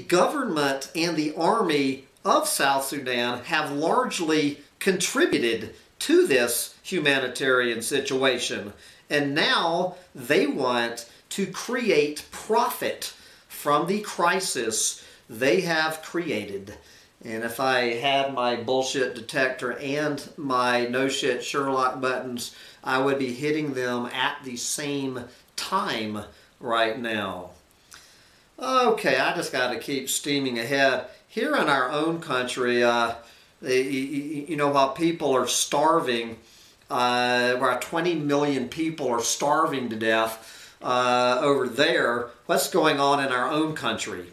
government and the army of South Sudan have largely contributed to this humanitarian situation. And now they want to create profit from the crisis they have created. And if I had my bullshit detector and my no shit Sherlock buttons, I would be hitting them at the same time right now. Okay, I just got to keep steaming ahead. Here in our own country, while people are starving, where 20 million people are starving to death over there, what's going on in our own country?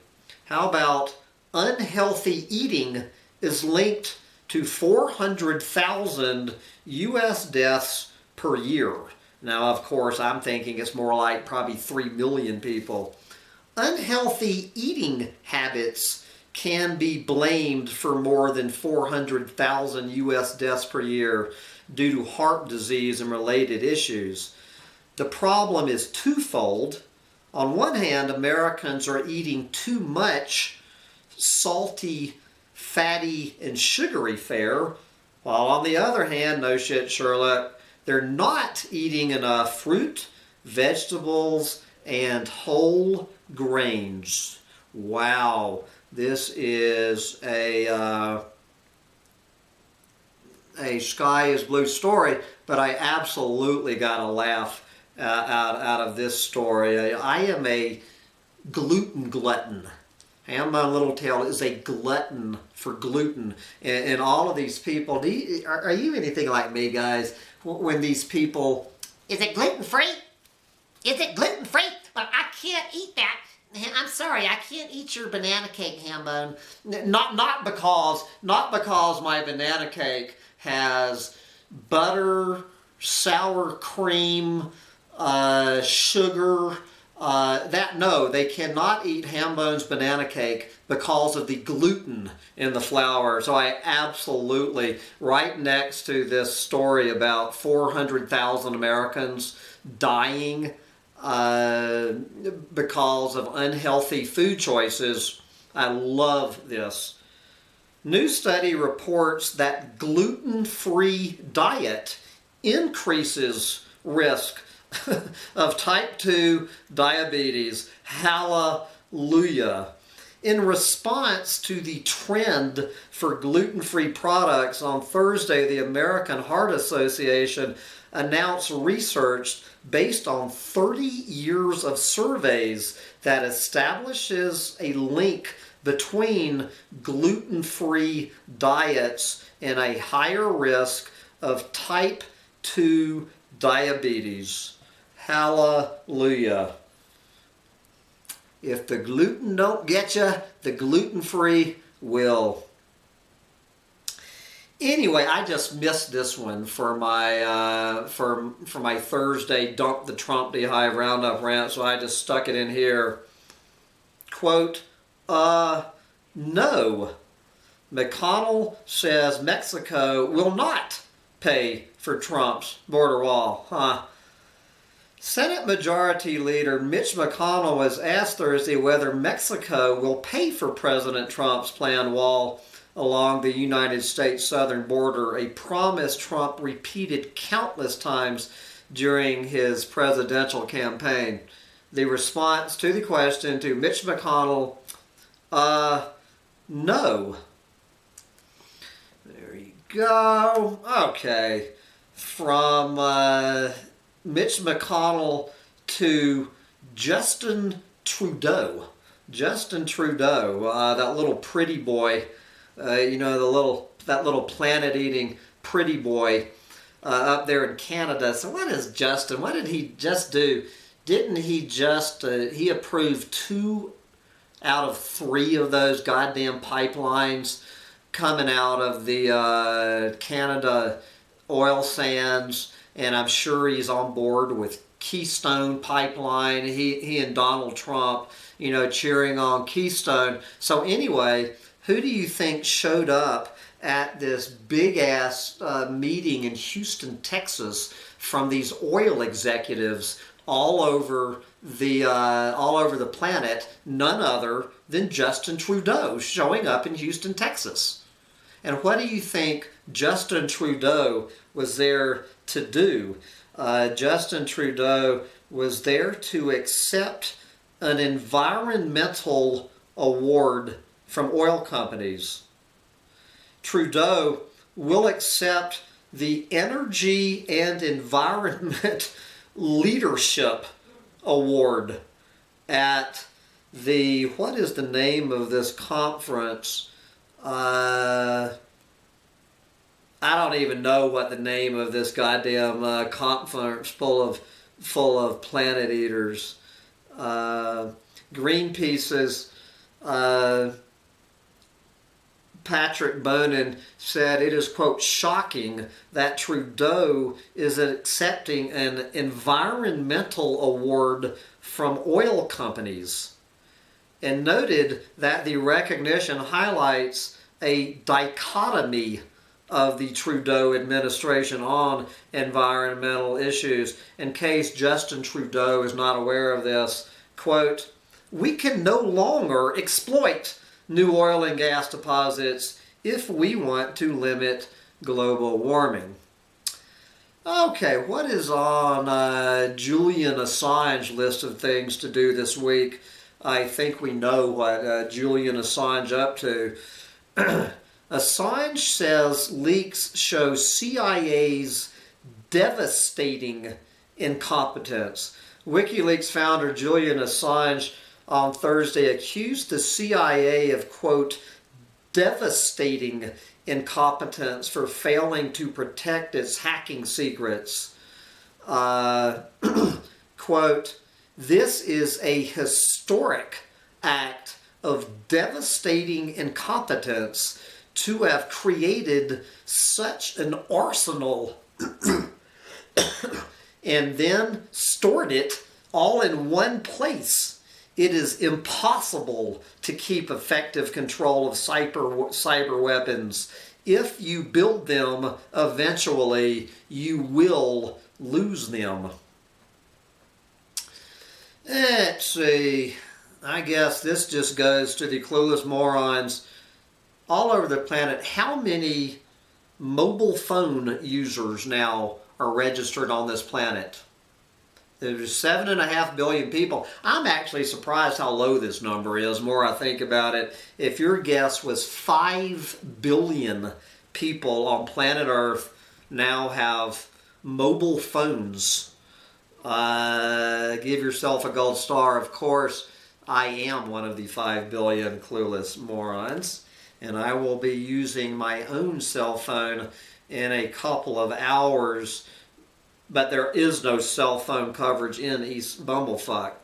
How about unhealthy eating is linked to 400,000 U.S. deaths per year? Now, of course, I'm thinking it's more like probably 3 million people. Unhealthy eating habits can be blamed for more than 400,000 U.S. deaths per year due to heart disease and related issues. The problem is twofold. On one hand, Americans are eating too much salty, fatty, and sugary fare, while on the other hand, no shit Sherlock, they're not eating enough fruit, vegetables, and whole grains. Wow, this is a sky is blue story, but I absolutely got a laugh out of this story. I am a gluten glutton. Hambone Littletail is a glutton for gluten. And all of these people, are you anything like me, guys? When these people... Is it gluten-free? Is it gluten-free? Well, I can't eat that. I'm sorry, I can't eat your banana cake, Hambone. Not because my banana cake has butter, sour cream, sugar. No, they cannot eat Hambone's banana cake because of the gluten in the flour. So I absolutely, right next to this story about 400,000 Americans dying because of unhealthy food choices, I love this. New study reports that gluten-free diet increases risk of type 2 diabetes. Hallelujah. In response to the trend for gluten-free products, on Thursday, the American Heart Association announced research based on 30 years of surveys that establishes a link between gluten-free diets and a higher risk of type 2 diabetes. Hallelujah. If the gluten don't get you, the gluten-free will. Anyway, I just missed this one for my for my Thursday Dump the Trump Beehive Roundup rant, so I just stuck it in here. Quote, no. McConnell says Mexico will not pay for Trump's border wall. Senate Majority Leader Mitch McConnell was asked Thursday whether Mexico will pay for President Trump's planned wall along the United States southern border, a promise Trump repeated countless times during his presidential campaign. The response to the question to Mitch McConnell, no. There you go. Okay. From Mitch McConnell to Justin Trudeau. Justin Trudeau, that little pretty boy, that little planet-eating pretty boy up there in Canada. So what is Justin? What did he just do? Didn't he just, he approved 2 out of 3 of those goddamn pipelines coming out of the Canada oil sands, and I'm sure he's on board with Keystone Pipeline. He and Donald Trump, cheering on Keystone. So anyway, who do you think showed up at this big-ass meeting in Houston, Texas, from these oil executives all over the planet? None other than Justin Trudeau showing up in Houston, Texas. And what do you think Justin Trudeau was there to do? Justin Trudeau was there to accept an environmental award from oil companies. Trudeau will accept the Energy and Environment Leadership Award at the, what is the name of this conference? I don't even know what the name of this goddamn conference full of planet eaters. Greenpeace's Patrick Bonin said it is, quote, shocking that Trudeau is accepting an environmental award from oil companies, and noted that the recognition highlights a dichotomy of the Trudeau administration on environmental issues. In case Justin Trudeau is not aware of this, quote, we can no longer exploit new oil and gas deposits if we want to limit global warming. Okay, what is on Julian Assange's list of things to do this week? I think we know what Julian Assange up to. Assange says leaks show CIA's devastating incompetence. WikiLeaks founder Julian Assange on Thursday accused the CIA of, quote, devastating incompetence for failing to protect its hacking secrets. Quote, this is a historic act of devastating incompetence to have created such an arsenal and then stored it all in one place. It is impossible to keep effective control of cyber weapons. If you build them, eventually you will lose them. Let's see. I guess this just goes to the clueless morons all over the planet. How many mobile phone users now are registered on this planet? There's 7.5 billion people. I'm actually surprised how low this number is, more I think about it. If your guess was 5 billion people on planet Earth now have mobile phones, give yourself a gold star. Of course, I am one of the 5 billion clueless morons, and I will be using my own cell phone in a couple of hours. But there is no cell phone coverage in East Bumblefuck.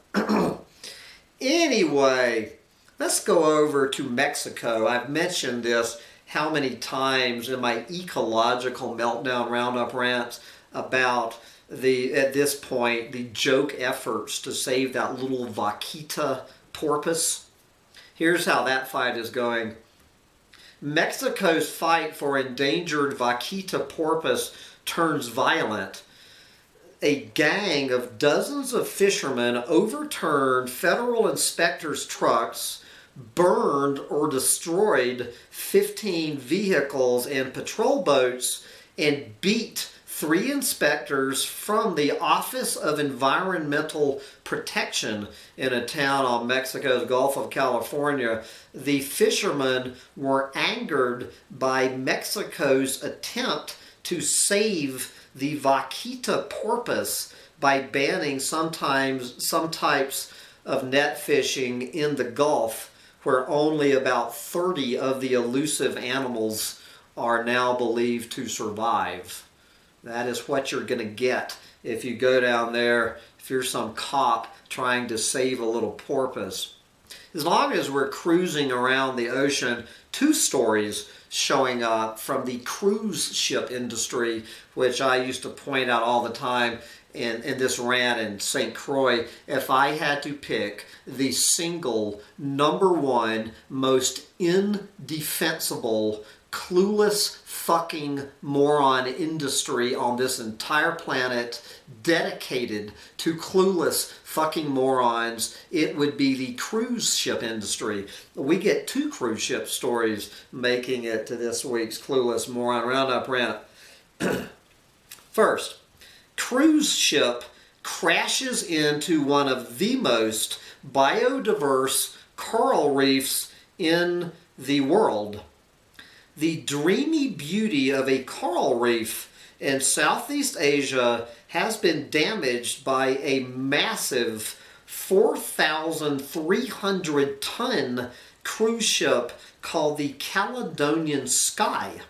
Anyway, let's go over to Mexico. I've mentioned this how many times in my ecological meltdown roundup rants about at this point, the joke efforts to save that little vaquita porpoise. Here's how that fight is going. Mexico's fight for endangered vaquita porpoise turns violent. A gang of dozens of fishermen overturned federal inspectors' trucks, burned or destroyed 15 vehicles and patrol boats, and beat 3 inspectors from the Office of Environmental Protection in a town on Mexico's Gulf of California. The fishermen were angered by Mexico's attempt to save the vaquita porpoise by banning some types of net fishing in the Gulf, where only about 30 of the elusive animals are now believed to survive. That is what you're going to get if you go down there, if you're some cop trying to save a little porpoise. As long as we're cruising around the ocean, 2 stories showing up from the cruise ship industry, which I used to point out all the time in this rant in St. Croix, if I had to pick the single number one most indefensible, clueless fucking moron industry on this entire planet dedicated to clueless fucking morons, it would be the cruise ship industry. We get 2 cruise ship stories making it to this week's Clueless Moron Roundup rant. First, cruise ship crashes into one of the most biodiverse coral reefs in the world. The dreamy beauty of a coral reef in Southeast Asia has been damaged by a massive 4,300-ton cruise ship called the Caledonian Sky.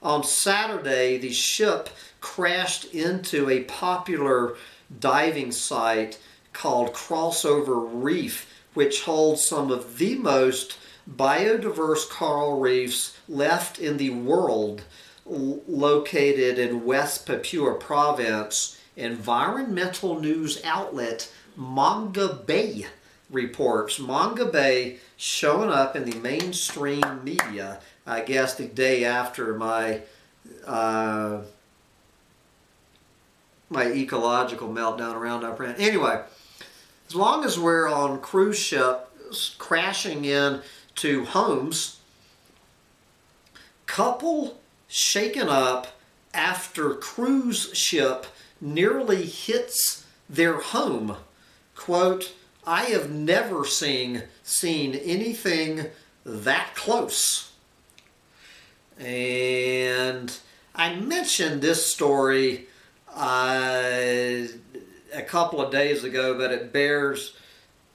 On Saturday, the ship crashed into a popular diving site called Crossover Reef, which holds some of the most biodiverse coral reefs left in the world, located in West Papua Province. Environmental news outlet Manga Bay reports. Manga Bay showing up in the mainstream media, I guess the day after my my ecological meltdown roundup rant. Anyway, as long as we're on cruise ships crashing in to homes, couple shaken up after cruise ship nearly hits their home. Quote, I have never seen anything that close. And I mentioned this story a couple of days ago, but it bears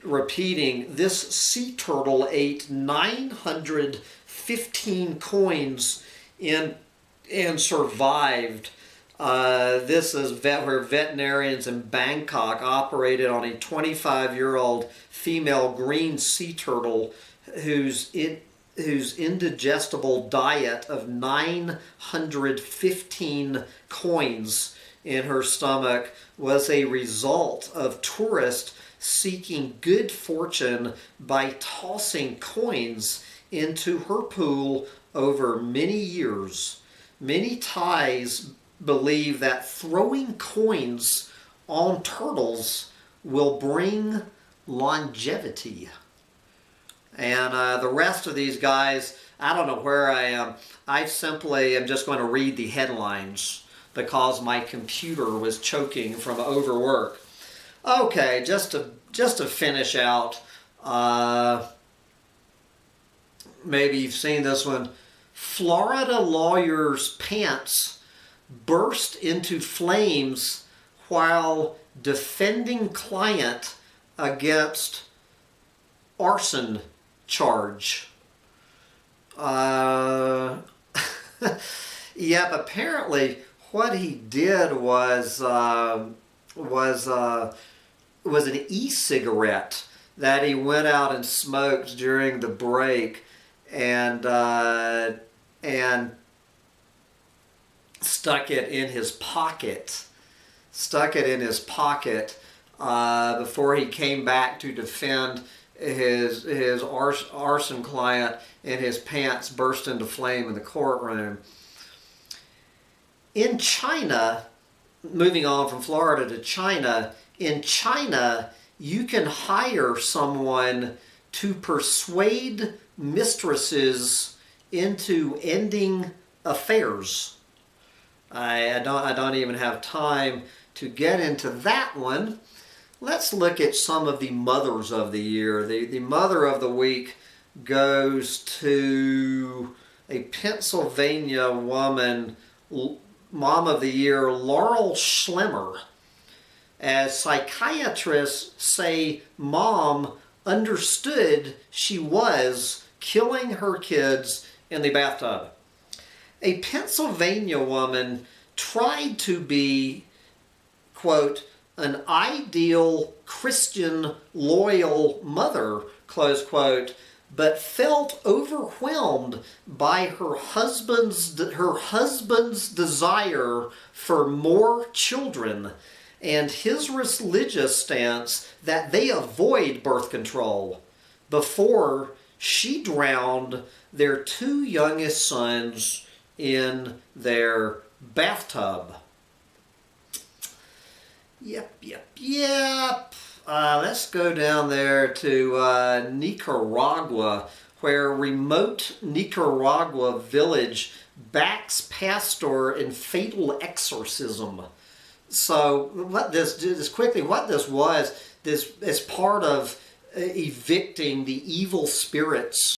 repeating. This sea turtle ate 915 coins and survived. This is where veterinarians in Bangkok operated on a 25-year-old female green sea turtle whose indigestible diet of 915 coins in her stomach was a result of tourists seeking good fortune by tossing coins into her pool over many years. Many Thais believe that throwing coins on turtles will bring longevity. And the rest of these guys, I don't know where I am. I simply am just going to read the headlines because my computer was choking from overwork. Okay, just to finish out, maybe you've seen this one. Florida lawyer's pants burst into flames while defending client against arson charge. Yep, apparently what he did was an e-cigarette that he went out and smoked during the break, and stuck it in his pocket. Before he came back to defend his arson client, and his pants burst into flame in the courtroom. In China, moving on from Florida to China, in China, you can hire someone to persuade mistresses into ending affairs. I don't even have time to get into that one. Let's look at some of the mothers of the year. The mother of the week goes to a Pennsylvania woman, Mom of the Year, Laurel Schlemmer. As psychiatrists say, Mom understood she was killing her kids in the bathtub. A Pennsylvania woman tried to be, quote, an ideal Christian loyal mother, close quote, but felt overwhelmed by her husband's desire for more children. and his religious stance that they avoid birth control before she drowned their two youngest sons in their bathtub. Yep. Let's go down there to Nicaragua, where remote Nicaragua village backs pastor in fatal exorcism. So what this was, this is part of evicting the evil spirits